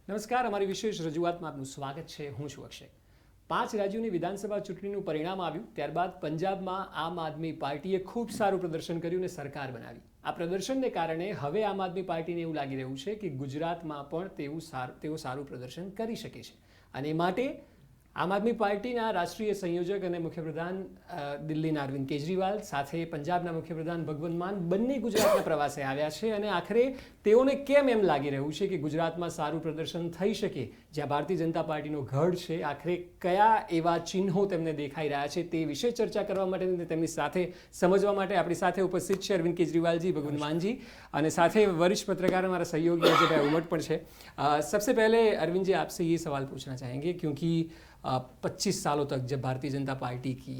નમસ્કાર, અમારી વિશેષ રજૂઆતમાં આપનું સ્વાગત છે. હું છું અક્ષય. 5 રાજ્યોની વિધાનસભા ચૂંટણીનું પરિણામ આવ્યું ત્યારબાદ પંજાબમાં આમ આદમી પાર્ટીએ ખૂબ સારું પ્રદર્શન કર્યું અને સરકાર બનાવી. આ પ્રદર્શનને કારણે હવે આમ આદમી પાર્ટીને એવું લાગી રહ્યું છે કે ગુજરાતમાં પણ તેઓ સારું પ્રદર્શન કરી શકે છે અને એ માટે આમ આદમી પાર્ટીના રાષ્ટ્રીય સંયોજક અને મુખ્યપ્રધાન દિલ્હીના અરવિંદ કેજરીવાલ સાથે પંજાબના મુખ્યપ્રધાન ભગવંત માન બંને ગુજરાતના પ્રવાસે આવ્યા છે અને આખરે તેઓને કેમ એમ લાગી રહ્યું છે કે ગુજરાતમાં સારું પ્રદર્શન થઈ શકે, જ્યાં ભારતીય જનતા પાર્ટીનો ગઢ છે, આખરે કયા એવા ચિહ્નો તેમને દેખાઈ રહ્યા છે તે વિશે ચર્ચા કરવા માટે તેમની સાથે સમજવા માટે આપણી સાથે ઉપસ્થિત છે અરવિંદ કેજરીવાલજી, ભગવંત માનજી અને સાથે वरिष्ठ पत्रकार हमारा सहयोगी अजय भाई उमट पर है. सबसे पहले अरविंद जी आपसे ये सवाल पूछना चाहेंगे क्योंकि 25 सालों तक जब भारतीय जनता पार्टी की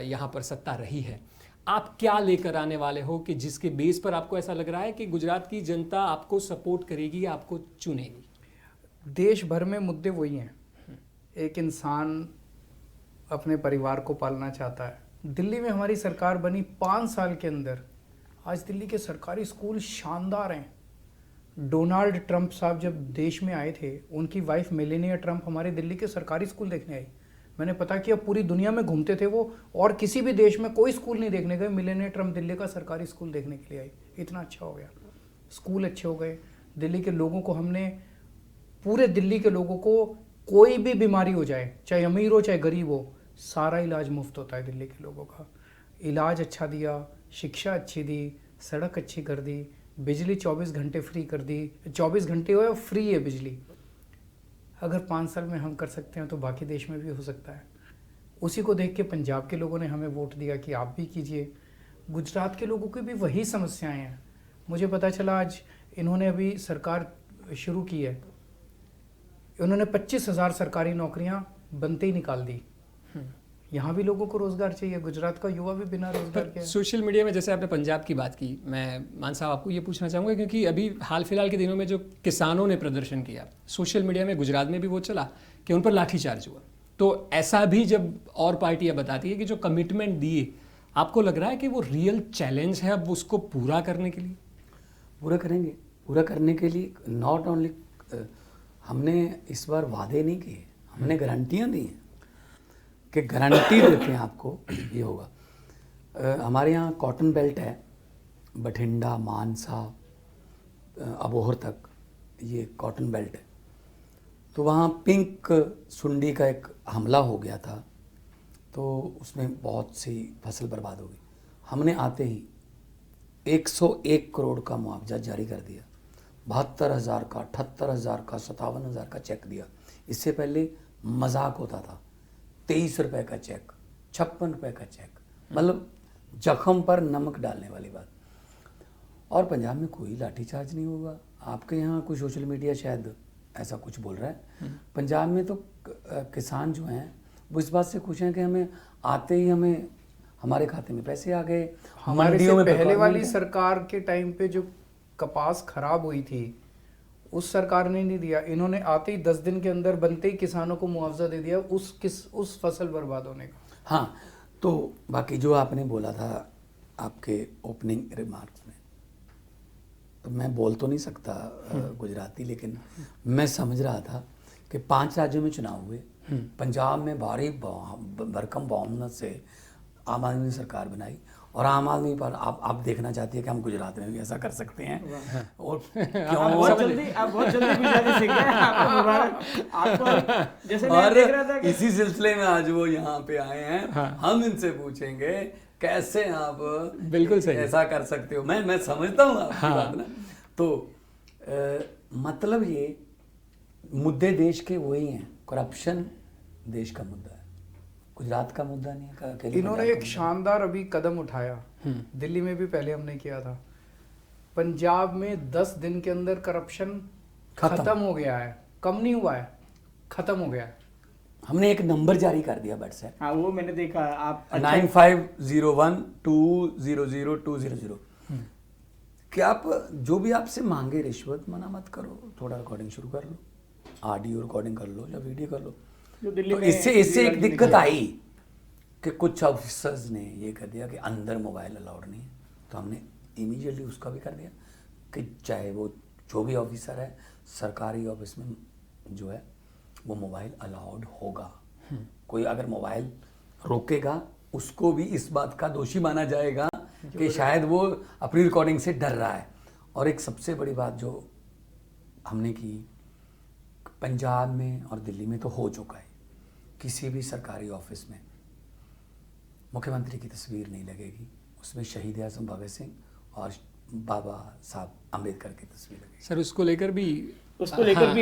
यहाँ पर सत्ता रही है, आप क्या लेकर आने वाले हो कि जिसके बेस पर आपको ऐसा लग रहा है कि गुजरात की जनता आपको सपोर्ट करेगी, आपको चुनेगी? देश भर में मुद्दे वही हैं. एक इंसान अपने परिवार को पालना चाहता है. दिल्ली में हमारी सरकार बनी 5 साल के अंदर आज दिल्ली के सरकारी स्कूल शानदार हैं. डोनाल्ड ट्रंप साहब जब देश में आए थे, उनकी वाइफ मेलेनिया ट्रंप हमारे दिल्ली के सरकारी स्कूल देखने आई. मैंने पता किया पूरी दुनिया में घूमते थे वो और किसी भी देश में कोई स्कूल नहीं देखने गए. मेलेनिया ट्रंप दिल्ली का सरकारी स्कूल देखने के लिए आई. इतना अच्छा हो गया, स्कूल अच्छे हो गए. दिल्ली के लोगों को हमने, पूरे दिल्ली के लोगों को कोई भी बीमारी हो जाए, चाहे अमीर हो चाहे गरीब हो, सारा इलाज मुफ्त होता है. दिल्ली के लोगों का इलाज अच्छा दिया, शिक्षा अच्छी दी, सड़क अच्छी कर दी, बिजली 24 घंटे फ्री कर दी. 24 घंटे हो फ्री है बिजली. अगर 5 साल में हम कर सकते हैं तो बाकी देश में भी हो सकता है. उसी को देख के पंजाब के लोगों ने हमें वोट दिया कि आप भी कीजिए. गुजरात के लोगों की भी वही समस्याएं हैं. मुझे पता चला आज इन्होंने अभी सरकार शुरू की है, इन्होंने 25,000 सरकारी नौकरियां बनते ही निकाल दी. यहाँ भी लोगों को रोजगार चाहिए. गुजरात का युवा भी बिना रोजगार के. सोशल मीडिया में जैसे आपने पंजाब की बात की, मैं मान साहब आपको ये पूछना चाहूँगा क्योंकि अभी हाल फिलहाल के दिनों में जो किसानों ने प्रदर्शन किया सोशल मीडिया में, गुजरात में भी वो चला कि उन पर लाठीचार्ज हुआ. तो ऐसा भी जब और पार्टियां बताती है कि जो कमिटमेंट दिए, आपको लग रहा है कि वो रियल चैलेंज है अब उसको पूरा करने के लिए? पूरा करेंगे. पूरा करने के लिए नॉट ओनली हमने इस बार वादे नहीं किए, हमने गारंटियाँ दी हैं कि गारंटी देते हैं आपको ये होगा. हमारे यहाँ कॉटन बेल्ट है, बठिंडा, मानसा, अबोहर तक ये कॉटन बेल्ट है. तो वहाँ पिंक सुंडी का एक हमला हो गया था, तो उसमें बहुत सी फसल बर्बाद हो गई. हमने आते ही 101 करोड़ का मुआवजा जारी कर दिया. 72,000 का, 78,000 का, 57,000 का चेक दिया. इससे पहले मजाक होता था, 23 रुपये का चेक, 56 रुपये का चेक, मतलब जख्म पर नमक डालने वाली बात. और पंजाब में कोई लाठीचार्ज नहीं होगा. आपके यहाँ कोई सोशल मीडिया शायद ऐसा कुछ बोल रहा है. पंजाब में तो किसान जो हैं वो इस बात से खुश हैं कि हमें आते ही हमें हमारे खाते में पैसे आ गए. हमारे से पहले वाली सरकार के टाइम पे जो कपास खराब हुई थी उस सरकार ने नहीं दिया. इन्होंने आते ही 10 दिन के अंदर बनते ही किसानों को मुआवजा दे दिया उस फसल बर्बाद होने का. हाँ, तो बाकी जो आपने बोला था आपके ओपनिंग रिमार्क्स में, तो मैं बोल तो नहीं सकता गुजराती, लेकिन मैं समझ रहा था कि 5 राज्यों में चुनाव हुए. पंजाब में भारी भरकम बहुमत से आम आदमी ने सरकार बनाई और आम आदमी पर आप देखना चाहती है कि हम गुजरात में भी ऐसा कर सकते हैं. और क्यों आप बहुत जल्दी गुजराती सीख गए. आपको मुबारक. आपको जैसे मैं देख रहा था कि इसी सिलसिले में आज वो यहाँ पे आए हैं. हाँ. हम इनसे पूछेंगे कैसे आप बिल्कुल सही ऐसा कर सकते हो. मैं समझता हूँ आपकी बात ना. तो मतलब ये मुद्दे देश के वही हैं. करप्शन देश का मुद्दा है, गुजरात का मुद्दा नहीं है. इन्होंने एक शानदार अभी कदम उठाया, दिल्ली में भी पहले हमने किया था. पंजाब में 10 दिन के अंदर करप्शन खत्म हो गया है. कम नहीं हुआ है, खत्म हो गया है. हमने एक नंबर जारी कर दिया व्हाट्सएप. हाँ, वो मैंने देखा. आप 9501200200 कि आप जो भी आपसे मांगे रिश्वत मना मत करो. थोड़ा रिकॉर्डिंग शुरू कर लो, ऑडियो रिकॉर्डिंग कर लो या वीडियो कर लो. जो दिल्ली तो में इससे एक दिक्कत आई कि कुछ ऑफिसर्स ने ये कर दिया कि अंदर मोबाइल अलाउड नहीं है. तो हमने इमीडिएटली उसका भी कर दिया कि चाहे वो जो भी ऑफिसर है सरकारी ऑफिस में जो है वो मोबाइल अलाउड होगा। कोई अगर मोबाइल रोकेगा उसको भी इस बात का दोषी माना जाएगा कि शायद वो अपनी रिकॉर्डिंग से डर रहा है। और एक सबसे बड़ी बात जो हमने की, पंजाब में और दिल्ली में तो हो चुका है, किसी भी सरकारी ऑफिस में मुख्यमंत्री की तस्वीर नहीं लगेगी, उसमें शहीद आजम भगत सिंह और बाबा साहब अम्बेडकर की तस्वीर लगेगी। सर उसको लेकर भी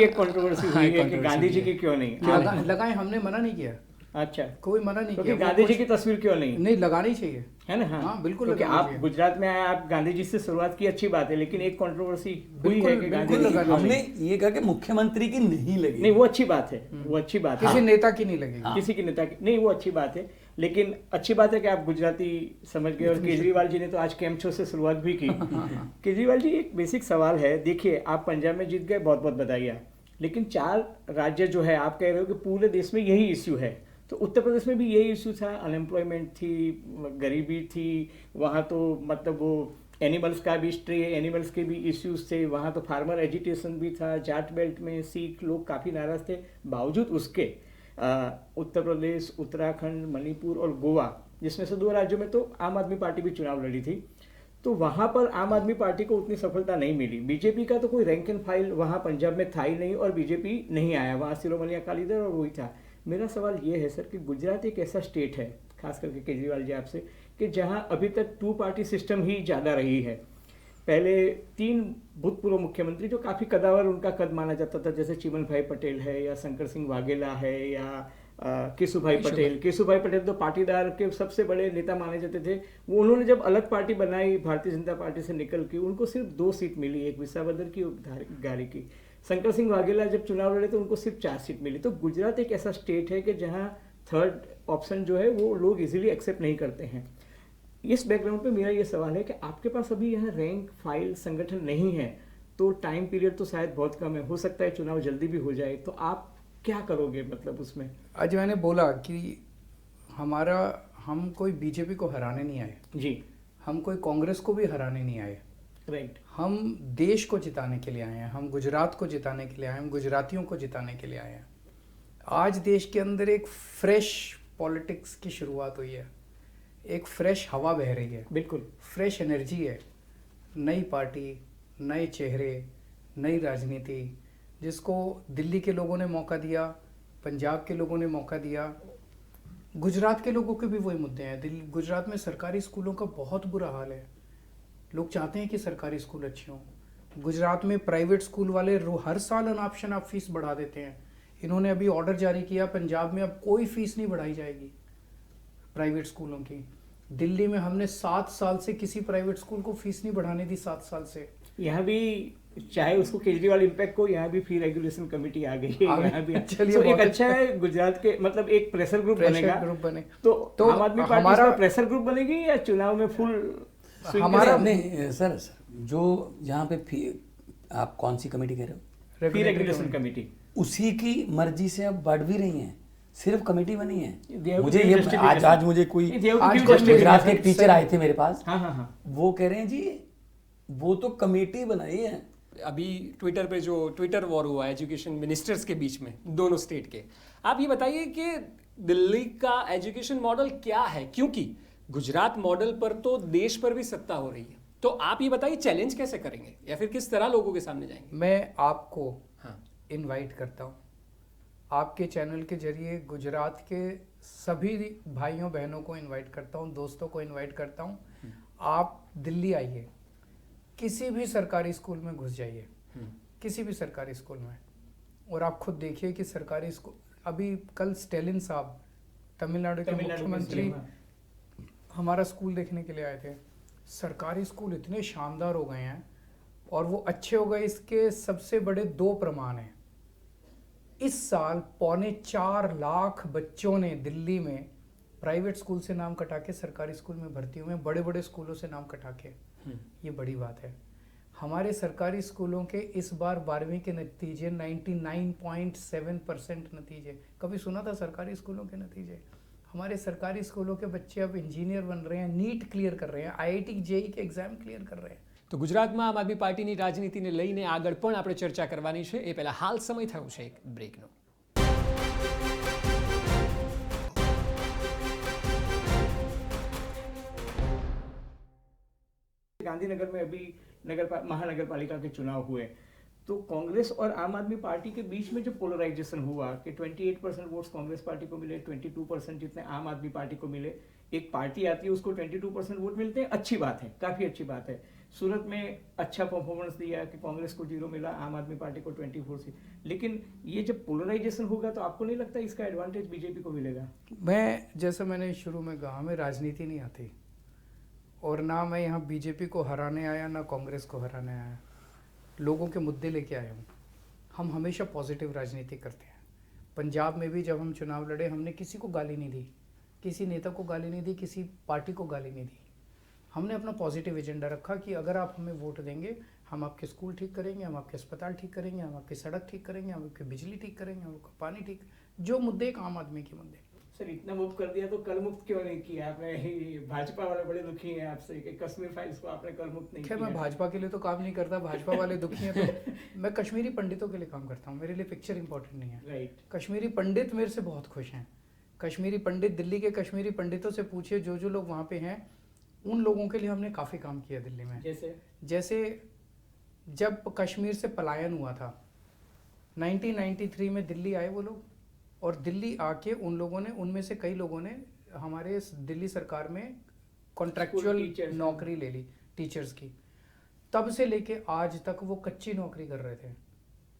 एक कंट्रोवर्सी हुई है कि गांधी जी की क्यों नहीं। लगाए, हमने मना नहीं किया, अच्छा, कोई मना नहीं क्योंकि किया। गांधी जी की तस्वीर क्यों नहीं नहीं, लगानी चाहिए, है ना। हाँ, बिल्कुल क्योंकि लगानी आप चाहिए। गुजरात में आए, आप गांधी जी से शुरुआत की, अच्छी बात है, लेकिन एक कंट्रोवर्सी हुई है कि गांधी जी बिल्कुल की क्यों हमने नहीं। ये कहा कि मुख्यमंत्री की नहीं लगी। नहीं, वो अच्छी बात है, वो अच्छी बात है, किसी नेता की नहीं लगेगी। किसी की नेता की नहीं, वो अच्छी बात है। लेकिन अच्छी बात है कि आप गुजराती समझ गए। और केजरीवाल जी ने तो आज कैंप शो से शुरुआत भी की। केजरीवाल जी, एक बेसिक सवाल है, देखिए आप पंजाब में जीत गए, बहुत बहुत बधाई, लेकिन 4 राज्य जो है आप कह रहे हो कि पूरे देश में यही इश्यू है, तो उत्तर प्रदेश में भी यही इश्यू था, अनएम्प्लॉयमेंट थी, गरीबी थी, वहाँ तो मतलब वो एनिमल्स का भी स्ट्रे एनिमल्स के भी इश्यूज थे, वहाँ तो फार्मर एजिटेशन भी था, जाट बेल्ट में सिख लोग काफ़ी नाराज थे। बावजूद उसके उत्तर प्रदेश, उत्तराखंड, मणिपुर और गोवा, जिसमें से 2 राज्यों में तो आम आदमी पार्टी भी चुनाव लड़ी थी, तो वहाँ पर आम आदमी पार्टी को उतनी सफलता नहीं मिली। बीजेपी का तो कोई रैंक एंड फाइल वहाँ पंजाब में था ही नहीं, और बीजेपी नहीं आया, वहाँ शिरोमणि अकाली दल और वही था। मेरा सवाल ये है सर कि गुजरात एक ऐसा स्टेट है, खास करके केजरीवाल जी आपसे, कि जहाँ अभी तक 2 पार्टी सिस्टम ही ज़्यादा रही है। पहले 3 भूतपूर्व मुख्यमंत्री जो काफ़ी कदावर उनका कद माना जाता था, जैसे चिमन भाई पटेल है या शंकर सिंह वाघेला है या केशुभाई पटेल तो पाटीदार के सबसे बड़े नेता माने जाते थे। वो उन्होंने जब अलग पार्टी बनाई भारतीय जनता पार्टी से निकल के, उनको सिर्फ 2 सीट मिली, एक विसावदर की और गारी की। शंकर सिंह वाघेला जब चुनाव लड़े तो उनको सिर्फ 4 सीट मिली। तो गुजरात एक ऐसा स्टेट है कि जहाँ 3rd ऑप्शन जो है वो लोग इजीली एक्सेप्ट नहीं करते हैं। इस बैकग्राउंड पे मेरा ये सवाल है कि आपके पास अभी यहाँ रैंक फाइल संगठन नहीं है, तो टाइम पीरियड तो शायद बहुत कम है, हो सकता है चुनाव जल्दी भी हो जाए, तो आप क्या करोगे मतलब उसमें? आज मैंने बोला कि हम कोई बीजेपी को हराने नहीं आए जी, हम कोई कांग्रेस को भी हराने नहीं आए, राइट। हम देश को जिताने के लिए आए हैं, हम गुजरात को जिताने के लिए आए हैं, हम गुजरातियों को जिताने के लिए आए हैं। आज देश के अंदर एक फ्रेश पॉलिटिक्स की शुरुआत हुई है, एक फ्रेश हवा बह रही है, बिल्कुल फ्रेश एनर्जी है, नई पार्टी, नए चेहरे, नई राजनीति, जिसको दिल्ली के लोगों ने मौका दिया, पंजाब के लोगों ने मौका दिया, गुजरात के लोगों के भी वही मुद्दे हैं। गुजरात में सरकारी स्कूलों का बहुत बुरा हाल है, लोग चाहते हैं कि सरकारी स्कूल अच्छे हों। गुजरात में प्राइवेट स्कूल वाले हर साल अनापशन आप फीस बढ़ा देते हैं। इन्होंने अभी ऑर्डर जारी किया, पंजाब में अब कोई फीस नहीं बढ़ाई जाएगी प्राइवेट स्कूलों की। दिल्ली में हमने 7 साल से किसी प्राइवेट स्कूल को फीस नहीं बढ़ाने दी, 7 साल से। यहाँ भी चाहे उसको केजरीवाल इम्पैक्ट को, यहाँ भी फी रेगुलेशन कमेटी आ गई है, यहाँ भी चलिए, एक अच्छा है गुजरात के, मतलब एक प्रेशर ग्रुप बनेगा, तो आम आदमी पार्टी हमारा प्रेशर ग्रुप बनेगी या चुनाव में फुल हमारा नहीं सर जो यहाँ पे आप कौन सी कमेटी कह रहे हो? फी रेगुलेशन कमेटी, उसी की मर्जी से अब बढ़ भी रही हैं, सिर्फ कमेटी बनी है। मुझे ये आज मुझे कोई गुजरात के एक टीचर आए थे मेरे पास, हाँ, वो कह रहे हैं जी वो तो कमेटी बनाई है। अभी ट्विटर पे जो ट्विटर वॉर हुआ एजुकेशन मिनिस्टर्स के बीच में दोनों स्टेट के, आप ये बताइए कि दिल्ली का एजुकेशन मॉडल क्या है, क्योंकि गुजरात मॉडल पर तो देश पर भी सत्ता हो रही है, तो आप ये बताइए चैलेंज कैसे करेंगे या फिर किस तरह लोगों के सामने जाएंगे? मैं आपको इनवाइट करता हूँ, आपके चैनल के जरिए गुजरात के सभी भाइयों बहनों को इनवाइट करता हूँ, दोस्तों को इनवाइट करता हूँ, आप दिल्ली आइए, किसी भी सरकारी स्कूल में घुस जाइए, किसी भी सरकारी स्कूल में, और आप खुद देखिए कि सरकारी स्कूल, अभी कल स्टेलिन साहब तमिलनाडु के मुख्यमंत्री हमारा स्कूल देखने के लिए आए थे। सरकारी स्कूल इतने शानदार हो गए हैं और वो अच्छे हो गए, इसके सबसे बड़े 2 प्रमाण हैं। इस साल 4.25 लाख बच्चों ने दिल्ली में प्राइवेट स्कूल से नाम कटा के सरकारी स्कूल में भर्ती हुए हैं, बड़े बड़े स्कूलों से नाम कटा के। ये बड़ी बात है। हमारे सरकारी स्कूलों के इस बार 12वीं के नतीजे 99.7% नतीजे, कभी सुना था सरकारी स्कूलों के नतीजे? हमारे सरकारी स्कूलों के बच्चे अब इंजीनियर बन रहे हैं, नीट क्लियर कर रहे हैं, IIT JEE के एग्जाम क्लियर कर रहे हैं। તો ગુજરાતમાં આમ આદમી પાર્ટીની રાજનીતિને લઈને આગળ પણ આપણે ચર્ચા કરવાની છે. એ પહેલા હાલ સમય થયો છે એક બ્રેકનો. गांधीनगर में अभी महानगर पालिका के चुनाव हुए, तो कांग्रेस और आम आदमी पार्टी के बीच में जो पोलराइजेशन हुआ कि 28% वोट्स कांग्रेस पार्टी को मिले, 22% जितने आम आदमी पार्टी को मिले. एक पार्टी आती है उसको 22% वोट मिलते हैं, अच्छी बात है, काफी अच्छी बात है. सूरत में अच्छा परफॉर्मेंस दिया कि कांग्रेस को 0 मिला, आम आदमी पार्टी को 24 से. लेकिन ये जब पोलराइजेशन होगा तो आपको नहीं लगता इसका एडवांटेज बीजेपी को मिलेगा? मैं जैसा मैंने शुरू में कहा, हमें राजनीति नहीं आती और ना मैं यहाँ बीजेपी को हराने आया ना कांग्रेस को हराने आया. लोगों के मुद्दे लेके आया हूँ. हम हमेशा पॉजिटिव राजनीति करते हैं. पंजाब में भी जब हम चुनाव लड़े हमने किसी को गाली नहीं दी, किसी नेता को गाली नहीं दी, किसी पार्टी को गाली नहीं दी. हमने अपना पॉजिटिव एजेंडा रखा कि अगर आप हमें वोट देंगे हम आपके स्कूल ठीक करेंगे, हम आपके अस्पताल ठीक करेंगे, हम आपकी सड़क ठीक करेंगे, हम आपकी बिजली ठीक करेंगे, हम आपका पानी ठीक, जो मुद्दे एक आम आदमी के मुद्दे. सर इतना मुफ्त कर दिया तो कर मुक्त क्यों नहीं किया आपने? भाजपा वाले बड़े दुखी हैं आपसे कि कश्मीर फाइल्स को आपने कर मुक्त नहीं खैर किया. मैं भाजपा के लिए तो काम नहीं करता, भाजपा वाले दुखी हैं. तो मैं कश्मीरी पंडितों के लिए काम करता हूँ. मेरे लिए पिक्चर इंपॉर्टेंट नहीं है. राइट. कश्मीरी पंडित मेरे से बहुत खुश हैं. कश्मीरी पंडित, दिल्ली के कश्मीरी पंडितों से पूछिए, जो लोग वहाँ पे हैं उन लोगों के लिए हमने काफ़ी काम किया दिल्ली में. जैसे जब कश्मीर से पलायन हुआ था 1993 में दिल्ली आए वो लोग, और दिल्ली आके उन लोगों ने, उनमें से कई लोगों ने हमारे दिल्ली सरकार में कॉन्ट्रैक्चुअल नौकरी ले ली टीचर्स की. तब से लेके आज तक वो कच्ची नौकरी कर रहे थे.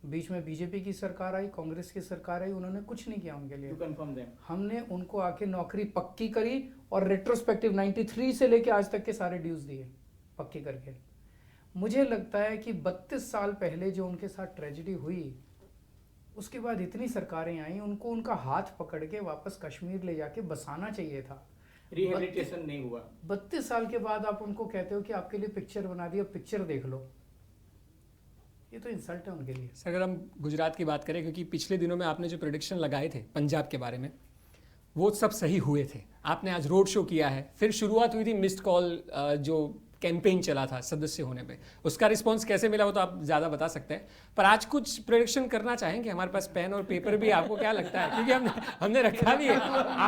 बीच में बीजेपी की सरकार आई, कांग्रेस की सरकार आई, उन्होंने कुछ नहीं किया उनके लिए. हमने उनको आके नौकरी पक्की करी और रेट्रोस्पेक्टिव 93 से लेके आज तक के सारे ड्यूज दिए पक्की करके. मुझे लगता है कि 32 साल पहले जो उनके साथ ट्रेजेडी हुई, उसके बाद इतनी सरकारें आई, उनको उनका हाथ पकड़ के वापस कश्मीर ले जाके बसाना चाहिए था. रिहेबिलिटेशन नहीं हुआ. 32 साल के बाद आप उनको कहते हो कि आपके लिए पिक्चर बना दिया, पिक्चर देख लो. ये तो इंसल्ट है उनके लिए. सर अगर हम गुजरात की बात करें, क्योंकि पिछले दिनों में आपने जो प्रेडिक्शन लगाए थे पंजाब के बारे में वो सब सही हुए थे. आपने आज रोड शो किया है, फिर शुरुआत हुई थी मिस्ड कॉल जो कैंपेन चला था सदस्य होने पे, उसका रिस्पांस कैसे मिला वो तो आप ज़्यादा बता सकते हैं. पर आज कुछ प्रेडिक्शन करना चाहेंगे? हमारे पास पेन और पेपर भी, आपको क्या लगता है? क्योंकि हमने रखा भी है.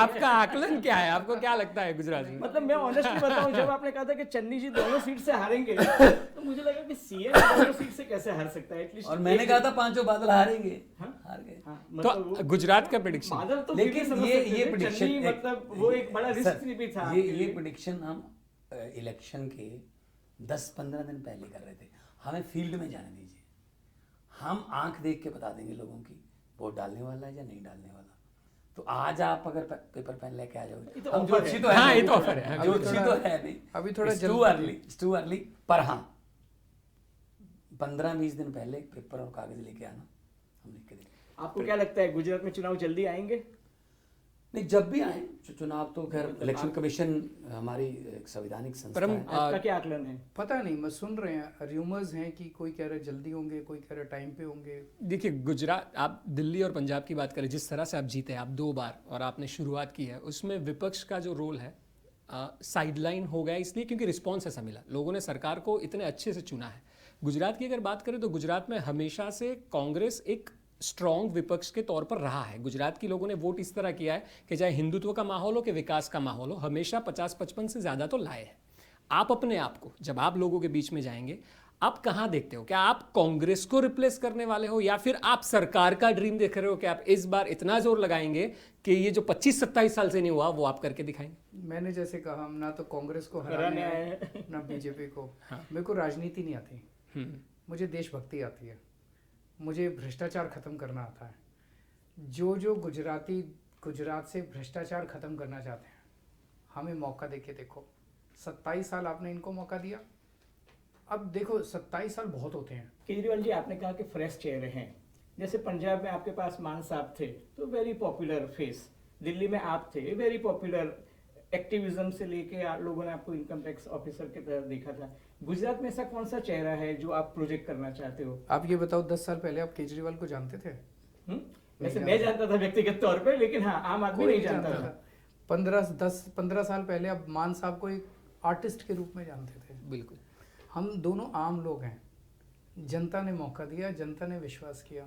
आपका आकलन क्या है, आपको क्या लगता है गुजरात में? मतलब मैं ऑनेस्टली बताऊं, जब आपने कहा था कि चन्नी जी दोनों सीट से हारेंगे तो मुझे लगा कि सीएम दोनों सीट से कैसे हार सकता है. एटलीस्ट और मैंने कहा था पांचों बादल हारेंगे. हार गए. तो गुजरात का प्रेडिक्शन, बादल तो लेकिन ये प्रेडिक्शन मतलब वो एक बड़ा रिस्क भी था. ये प्रेडिक्शन हम इलेक्शन के 10-15 दिन पहले कर रहे थे. हमें फील्ड में जाने दीजिए, हम आंख देख के बता देंगे लोगों की वोट डालने वाला है या नहीं डालने वाला. तो आज आप अगर पेपर पेन लेके आ जाओगे, तो हम ज्योतिषी तो हाँ, है, ये तो ऑफर है. ज्योतिषी तो है नहीं, अभी थोड़ा टू अर्ली. पर हाँ 15-20 दिन पहले पेपर और कागज लेके आना, हम लिख के देंगे. आपको क्या लगता है गुजरात में चुनाव जल्दी आएंगे? नहीं, जब भी आए चुनाव तो खैर इलेक्शन कमीशन हमारी एक संवैधानिक संस्था है. आपका क्या आकलन है? पता नहीं, मैं सुन रहे हैं र्यूमर्स हैं कि कोई कह रहे जल्दी होंगे, कोई कह रहे टाइम पे होंगे. देखिए गुजरात, आप दिल्ली और पंजाब की बात करें, जिस तरह से आप जीते, आप 2 बार और आपने शुरुआत की है, उसमें विपक्ष का जो रोल है साइडलाइन हो गया इसलिए क्योंकि रिस्पॉन्स ऐसा मिला. लोगों ने सरकार को इतने अच्छे से चुना है. गुजरात की अगर बात करें तो गुजरात में हमेशा से कांग्रेस एक स्ट्रॉन्ग विपक्ष के तौर पर रहा है. गुजरात की लोगों ने वोट इस तरह किया है कि चाहे हिंदुत्व का माहौल हो कि विकास का माहौल हो, हमेशा 50-55 से ज़्यादा तो लाए हैं. आप अपने आप को, जब आप लोगों के बीच में जाएंगे, आप कहाँ देखते हो? क्या आप कांग्रेस को रिप्लेस करने वाले हो या फिर आप सरकार का ड्रीम देख रहे हो कि आप इस बार इतना जोर लगाएंगे कि ये जो 25-27 साल से नहीं हुआ वो आप करके दिखाएंगे? मैंने जैसे कहा, हम ना तो कांग्रेस को हराने आए ना बीजेपी को. मेरे को राजनीति नहीं आती, मुझे देशभक्ति आती है. मुझे भ्रष्टाचार खत्म करना आता है. जो गुजराती गुजरात से भ्रष्टाचार खत्म करना चाहते हैं, हमें मौका देके देखो. 27 साल आपने इनको मौका दिया, अब देखो 27 साल बहुत होते हैं. केजरीवाल जी, आपने कहा कि फ्रेश चेहरे हैं. जैसे पंजाब में आपके पास मान साहब थे तो वेरी पॉपुलर फेस, दिल्ली में आप थे वेरी पॉपुलर, एक्टिविज्म से लेके लोगों ने आपको इनकम टैक्स ऑफिसर की तरह देखा था. गुजरात में ऐसा कौन सा चेहरा है जो आप प्रोजेक्ट करना चाहते हो? आप ये बताओ, 10 साल पहले आप केजरीवाल को जानते थे? वैसे मैं जानता था व्यक्तिगत तौर पे, लेकिन हाँ आम आदमी नहीं जानता था. 15 साल पहले आप मान साहब को एक आर्टिस्ट के रूप में जानते थे. बिल्कुल. हम दोनों आम लोग हैं, जनता ने मौका दिया, जनता ने विश्वास किया।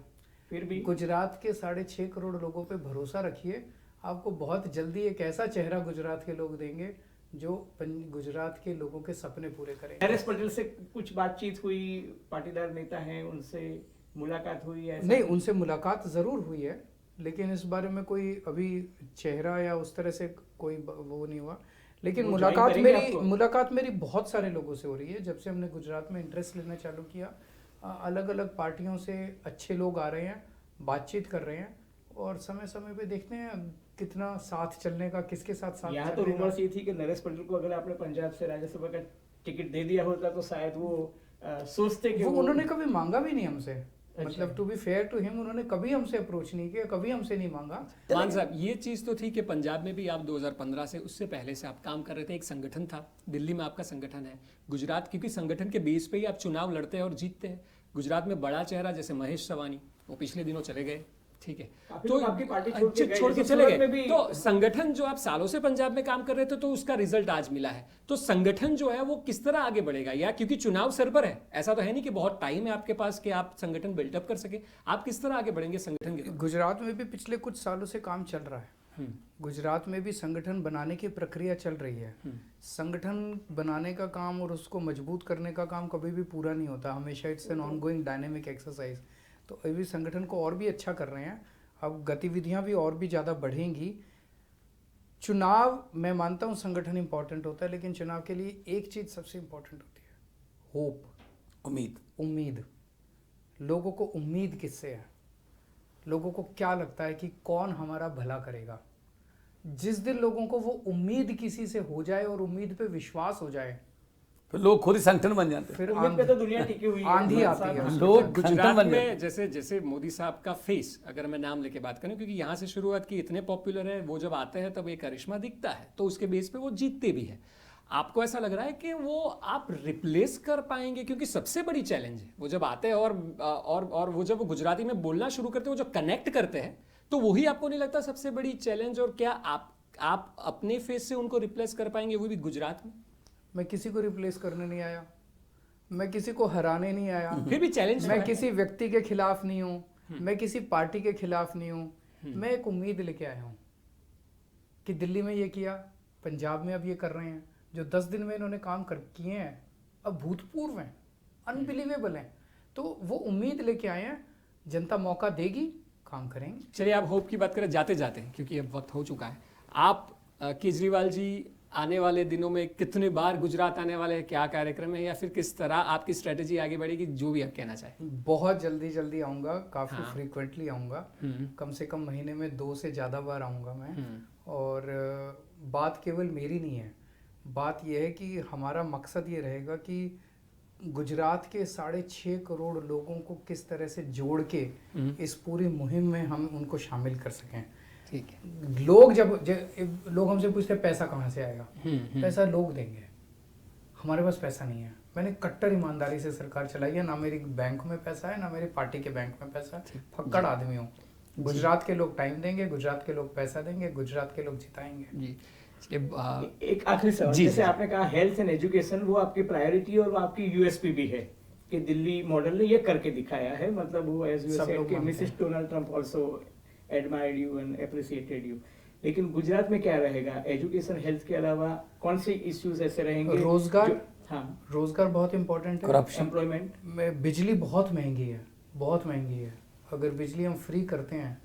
फिर भी गुजरात के 6.5 करोड़ लोगों पे भरोसा रखिए, आपको बहुत जल्दी एक ऐसा चेहरा गुजरात के लोग देंगे जो गुजरात के लोगों के सपने पूरे करेंगे। नरेश पटेल से कुछ बातचीत हुई, पाटीदार नेता हैं, उनसे मुलाकात हुई है? नहीं, उनसे मुलाकात ज़रूर हुई है, लेकिन इस बारे में कोई अभी चेहरा या उस तरह से कोई वो नहीं हुआ। लेकिन वो ज्वाइन करेंगे आपको? मुलाकात मेरी बहुत सारे लोगों से हो रही है। जब से हमने गुजरात में इंटरेस्ट लेना चालू किया, अलग अलग पार्टियों से अच्छे लोग आ रहे हैं, बातचीत कर रहे हैं, और समय समय पे देखते हैं कितना साथ चलने का, किसके साथ यहाँ तो चलने का। रूमर्स ये थी कि नरेश पटेल को अगर आपने पंजाब से राज्यसभा का टिकट दे दिया होता तो शायद वो सोचते कि वो उन्होंने कभी मांगा भी नहीं हमसे। अच्छा। मतलब to be fair to him, उन्होंने कभी हमसे अप्रोच नहीं किया, कभी हमसे नहीं मांगा। मान साहब, ये चीज़ तो थी कि पंजाब में भी आप 2015 से, उससे पहले से आप काम कर रहे थे, एक संगठन था, दिल्ली में आपका संगठन है, गुजरात क्योंकि संगठन के बेस पे ही आप चुनाव लड़ते हैं और जीतते हैं। गुजरात में बड़ा चेहरा जैसे महेश सवानी, वो पिछले दिनों चले गए, ठीक है, काफी तो लोग आपकी पार्टी छोड़ के गए, छोड़ के जैसे चले सूरत में गए। भी- तो संगठन जो आप सालों से पंजाब में काम कर रहे थे, तो उसका रिजल्ट आज मिला है, तो संगठन जो है वो किस तरह आगे बढ़ेगा? या क्योंकि चुनाव सर पर है, ऐसा तो है नहीं कि बहुत टाइम है आपके पास कि आप संगठन बिल्टअप कर सके, आप किस तरह आगे बढ़ेंगे संगठन के? गुजरात में भी पिछले कुछ सालों से काम चल रहा है। गुजरात में भी संगठन बनाने की प्रक्रिया चल रही है। संगठन बनाने का काम और उसको मजबूत करने का काम कभी भी पूरा नहीं होता, हमेशा it's an ongoing dynamic exercise. तो अभी संगठन को और भी अच्छा कर रहे हैं, अब गतिविधियां भी और भी ज़्यादा बढ़ेंगी। चुनाव, मैं मानता हूँ संगठन इंपॉर्टेंट होता है, लेकिन चुनाव के लिए एक चीज़ सबसे इंपॉर्टेंट होती है, होप, उम्मीद। लोगों को उम्मीद किससे है? लोगों को क्या लगता है कि कौन हमारा भला करेगा? जिस दिन लोगों को वो उम्मीद किसी से हो जाए और उम्मीद पे विश्वास हो जाए, फिर लोग खुद ही संगठन बन जाते हैं। फिर उम्मीद पे तो दुनिया टिकी हुई है। आंधी आती है। लोग संगठन गुजरात बन जाते में जैसे जैसे मोदी साहब का फेस, अगर मैं नाम लेके बात करूं, क्योंकि यहाँ से शुरुआत की, इतने पॉपुलर है, वो जब आते हैं तब एक करिश्मा दिखता है, तो उसके बेस पे वो जीतते भी है। आपको ऐसा लग रहा है कि वो आप रिप्लेस कर पाएंगे? क्योंकि सबसे बड़ी चैलेंज है वो जब आते हैं और वो जब वो गुजराती में बोलना शुरू करते हैं, वो जो कनेक्ट करते हैं, तो वही आपको नहीं लगता सबसे बड़ी चैलेंज? और क्या आप अपने फेस से उनको रिप्लेस कर पाएंगे, वो भी गुजरात में? मैं किसी को रिप्लेस करने नहीं आया, मैं किसी को हराने नहीं आया, फिर भी चैलेंज मैं किसी व्यक्ति के खिलाफ नहीं हूँ, मैं किसी पार्टी के खिलाफ नहीं हूँ। मैं एक उम्मीद लेके आया हूँ कि दिल्ली में ये किया, पंजाब में अब ये कर रहे हैं, जो 10 दिन में इन्होंने काम कर किए हैं, अब भूतपूर्व हैं, अनबिलीवेबल हैं। तो वो उम्मीद लेके आए हैं, जनता मौका देगी, काम करेंगे। चलिए, आप होप की बात करें जाते जाते, क्योंकि अब वक्त हो चुका है। आप केजरीवाल जी आने वाले दिनों में कितने बार गुजरात आने वाले हैं, क्या कार्यक्रम है, या फिर किस तरह आपकी स्ट्रेटेजी आगे बढ़ेगी, जो भी आप कहना चाहें? बहुत जल्दी आऊँगा, काफ़ी हाँ। फ्रीक्वेंटली आऊँगा, कम से कम महीने में 2 से ज़्यादा बार आऊँगा मैं। और बात केवल मेरी नहीं है, बात यह है कि हमारा मकसद ये रहेगा कि गुजरात के 6.5 करोड़ लोगों को किस तरह से जोड़ के इस पूरी मुहिम में हम उनको शामिल कर सकें। ठीक है। लोग लोग हमसे पूछते हैं पैसा कहाँ से आएगा, पैसा लोग देंगे, हमारे पास पैसा नहीं है। मैंने कट्टर ईमानदारी से सरकार चलाई है, ना मेरी बैंक में पैसा है, ना मेरी पार्टी के बैंक में पैसा है, फक्कड़ आदमी हूँ। गुजरात के लोग टाइम देंगे, गुजरात के लोग पैसा देंगे, गुजरात के लोग जिताएंगे। जी। एक आखिरी सवाल, जी, जैसे जी। आपने कहा हेल्थ एंड एजुकेशन वो आपकी प्रायोरिटी और वो आपकी यूएसपी भी है कि दिल्ली मॉडल ने ये करके दिखाया है, मतलब वो एज यू सब सेड लोग कि मानते Mrs Donald Trump also admired you and appreciated you. लेकिन गुजरात में क्या रहेगा, एजुकेशन हेल्थ के अलावा कौन से इश्यूज ऐसे रहेंगे? रोजगार, हाँ, रोजगार बहुत इंपॉर्टेंट है। करप्शन, एम्प्लॉयमेंट में बिजली बहुत महंगी है, बहुत महंगी है। अगर बिजली हम फ्री करते हैं,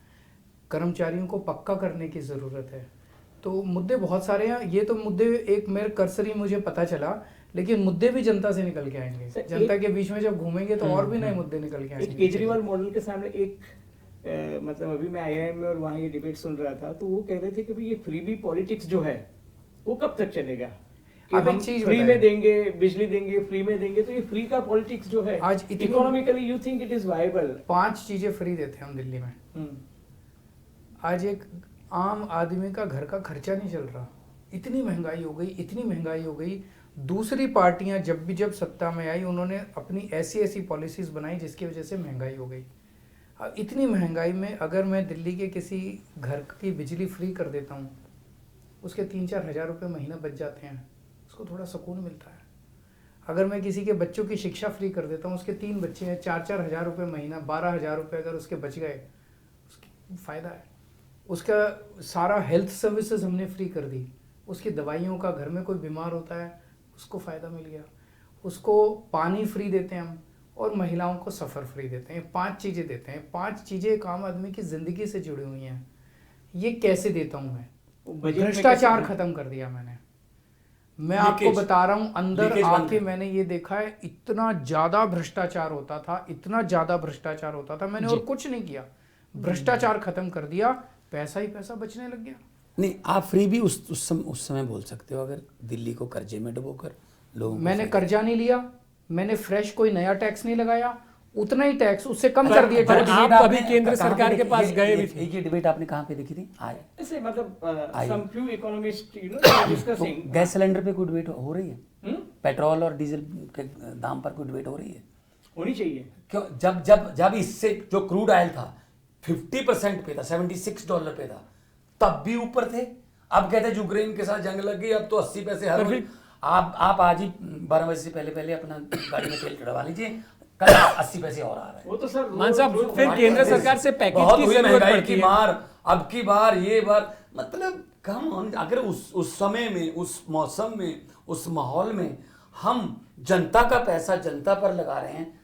कर्मचारियों को पक्का करने की ज़रूरत है। तो मुद्दे बहुत सारे हैं। ये तो मुद्दे एक मेरे कर्सरी मुझे पता चला, लेकिन मुद्दे भी जनता से निकल के आएंगे। जनता के बीच में जब घूमेंगे तो और भी नए मुद्दे निकल के एक आएंगे। केजरीवाल मॉडल के सामने एक मतलब अभी मैं आईआईएम में और वहाँ ये डिबेट सुन रहा था, तो वो कह रहे थे कि भाई ये फ्रीबी पॉलिटिक्स जो है वो कब तक चलेगा कि अब हम एक चीज फ्री बताएं। में देंगे, बिजली देंगे, फ्री में देंगे, तो ये फ्री का पॉलिटिक्स जो है आज इतनी- economically you think it is viable? 5 चीजें फ्री देते हैं हम दिल्ली में। आज एक आम आदमी का घर का खर्चा नहीं चल रहा, इतनी महंगाई हो गई, इतनी महंगाई हो गई। दूसरी पार्टियां जब सत्ता में आई, उन्होंने अपनी ऐसी पॉलिसीज बनाई जिसकी वजह से महंगाई हो गई। अब इतनी महंगाई में अगर मैं दिल्ली के किसी घर की बिजली फ्री कर देता हूँ, उसके 3-4 हज़ार रुपये महीना बच जाते हैं, उसको थोड़ा सुकून मिलता है। अगर मैं किसी के बच्चों की शिक्षा फ्री कर देता हूँ, उसके 3 बच्चे हैं, 4-4 हज़ार रुपये महीना, 12,000 रुपये अगर उसके बच गए, उसकी फ़ायदा है। उसका सारा हेल्थ सर्विसेज हमने फ्री कर दी, उसकी दवाइयों का, घर में कोई बीमार होता है उसको फ़ायदा मिल गया, उसको पानी फ्री देते हैं हम, और महिलाओं को सफ़र फ्री देते हैं। 5 चीज़ें देते हैं। 5 चीज़ें एक आम आदमी की ज़िंदगी से जुड़ी हुई हैं। ये कैसे देता हूँ मैं? बजट में भ्रष्टाचार कैसे- खत्म कर दिया मैंने। मैं आपको लीकेज- बता रहा हूँ, अंदर लीकेज बंद आके कर। मैंने ये देखा है, इतना ज़्यादा भ्रष्टाचार होता था, इतना ज़्यादा भ्रष्टाचार होता था, मैंने और कुछ नहीं किया, भ्रष्टाचार खत्म कर दिया, पैसा ही पैसा बचने लग गया। नहीं, आप फ्री भी उस समय बोल सकते हो, अगर दिल्ली को कर्जे में डुबोकर लोगों को मैंने फायदा- कर्जा नहीं लिया, मैंने फ्रेश कोई नया टैक्स नहीं लगाया, उतना ही टैक्स, उससे कम पर- कर दिए पर टैक्स। आप ये कभी आपने केंद्र कहाँ पे सरकार के देखी- पास ये- गए ये- भी थे? ये डिबेट आपने कहाँ पे देखी थी? आए ऐसे मतलब आइए। some few economists, you know, तो discussing. गैस सिलेंडर पे कोई डिबेट हो रही है? हम्म? पेट्रोल और डीजल के दाम पर कोई डिबेट हो रही है? होनी चाहिए। क्यों? जब जब जब इससे जो क्रूड ऑयल था 50% पे था, $76 पे था, तब भी ऊपर थे। अब कहते हैं यूक्रेन के साथ जंग लग गई, अब तो 80 पैसे हर पर रोज। आप आज ही 12 बजे से पहले अपना गाड़ी में तेल चढ़वा लीजिए, कल 80 पैसे और आ रहे हैं। वो तो सर मान साहब, फिर केंद्र सरकार से पैकेज बहुत की हुई जरूरत महंगाई पड़ती की है। मार, अब की बार ये बार, मतलब कम ऑन। अगर उस समय में, उस मौसम में, उस माहौल में हम जनता का पैसा जनता पर लगा रहे हैं,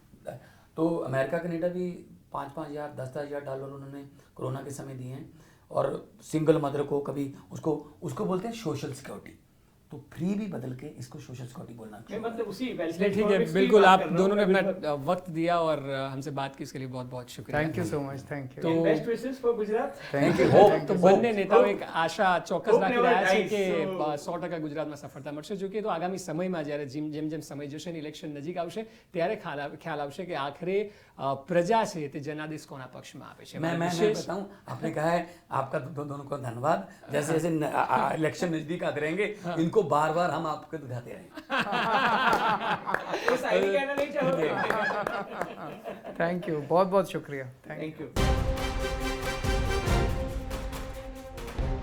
तो अमेरिका कनाडा भी 5-5 हज़ार, 10-10 हज़ार डॉलर उन्होंने कोरोना के समय दिए हैं। और सिंगल मदर को कभी उसको बोलते हैं सोशल सिक्योरिटी, तो फ्री भी बदल के इसको सोशल सिक्योरिटी बोलना मैं चाहिए। मतलब उसी चलिए ठीक है, बिल्कुल आप दोनों ने अपना वक्त दिया और हमसे बात की, इसके लिए बहुत बहुत शुक्रिया। Thank you so much, thank you. तो best wishes for Gujarat. Thank you. તો બંને નેતાઓ એક આશા ચોક્કસ Hope રાખી never રહ્યા છે dies. કે So- 100% ગુજરાતમાં સફળતા મળશે। જો કે તો આગામી સમયમાં જ્યારે જેમ જેમ સમય જશે ને ઇલેક્શન નજીક આવશે ત્યારે ખ્યાલ આવશે કે આખરે પ્રજા છે તે જનાદેશ કોના પક્ષમાં આપે છે। मैं વિશેષ बताऊं, आपने कहा है, आपका दोनों को धन्यवाद। जैसे जैसे इलेक्शन नजदीक आते रहेंगे, इनको बार बार हम आपको दिखाते रहेंगे। तो शायरी कहना नहीं चाहोगे? थैंक यू, बहुत बहुत शुक्रिया, थैंक यू। Thank you.